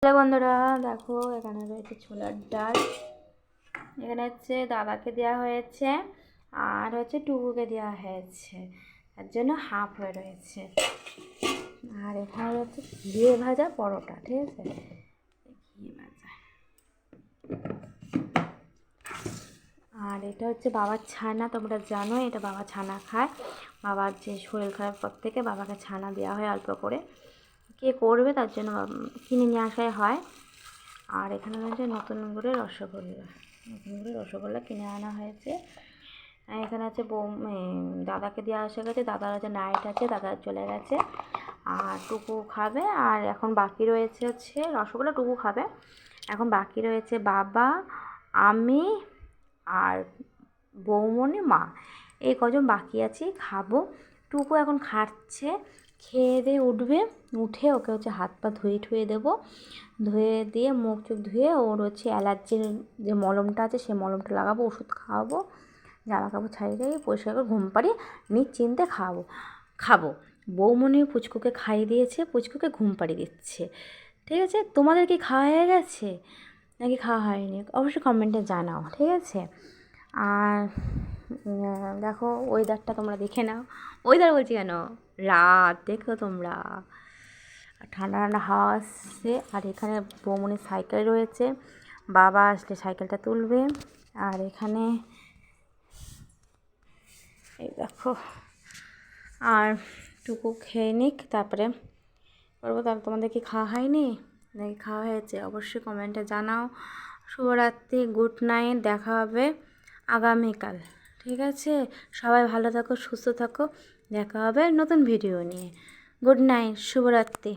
Hello বন্ধুরা, দেখো এখানে রয়েছে ছোলার ডাল। এখানে হচ্ছে দাদাকে দেওয়া হয়েছে আর হচ্ছে টুকুকে দেওয়া হয়েছে, তার জন্য হাফ হয়ে রয়েছে। আর এখানে হচ্ছে ঘিয়ে ভাজা পরোটা, ঠিক আছে, ঘিয়ে ভাজা। আর এটা হচ্ছে বাবার ছানা, তোমরা জানো এটা বাবা ছানা খায়। বাবার যে শরীর খারাপ পর থেকে বাবাকে ছানা দেওয়া হয় অল্প করে, কে করবে তার জন্য কিনে নিয়ে আসাই হয়। আর এখানে রয়েছে নতুন করে রসগোল্লা কিনে আনা হয়েছে। এখানে আছে দাদাকে দিয়ে আসা গেছে, দাদার আছে নাইট আছে, দাদা চলে গেছে। আর টুকু খাবে। আর এখন বাকি রয়েছে হচ্ছে রসগোল্লা, টুকু খাবে। এখন বাকি রয়েছে বাবা, আমি আর বৌমনি, মা, এই কজন বাকি আছি, খাবো। টুকু এখন খাচ্ছে, খেয়ে দিয়ে উঠবে, উঠে ওকে হচ্ছে হাত পা ধুয়ে দেবো। ধুয়ে দিয়ে মুখ চোখ ধুয়ে ওর হচ্ছে অ্যালার্জির যে মলমটা আছে সেই মলমটা লাগাবো, ওষুধ খাওয়াবো, জামা কাপড় ছাড়িয়ে পরিষ্কার করে ঘুম পাড়িয়ে নিশ্চিন্তে খাবো। বৌমনি পুচকুকে খাইয়ে দিয়েছে, পুচকুকে ঘুম পাড়িয়ে দিচ্ছে। ঠিক আছে, তোমাদের কি খাওয়া হয়ে গেছে নাকি খাওয়া হয়নি অবশ্যই কমেন্টে জানাও, ঠিক আছে। আর দেখো ওয়েদারটা তোমরা দেখে নাও, ওয়েদার বলছি কেন, রাত দেখো তোমরা, ঠান্ডা ঠান্ডা হাওয়া আসছে। আর এখানে বৌমনির সাইকেল রয়েছে, বাবা আসলে সাইকেলটা তুলবে। আর এখানে এই দেখো, আর টুকু খেয়ে নিক তারপরে করবো। তাহলে তোমাদের কি খাওয়া হয়নি নাকি খাওয়া হয়েছে অবশ্যই কমেন্টে জানাও। শুভরাত্রি, গুড নাইট, দেখা হবে আগামীকাল, ঠিক আছে। সবাই ভালো থাকো, সুস্থ থাকো, দেখা হবে নতুন ভিডিও নিয়ে। গুড নাইট, শুভরাত্রি।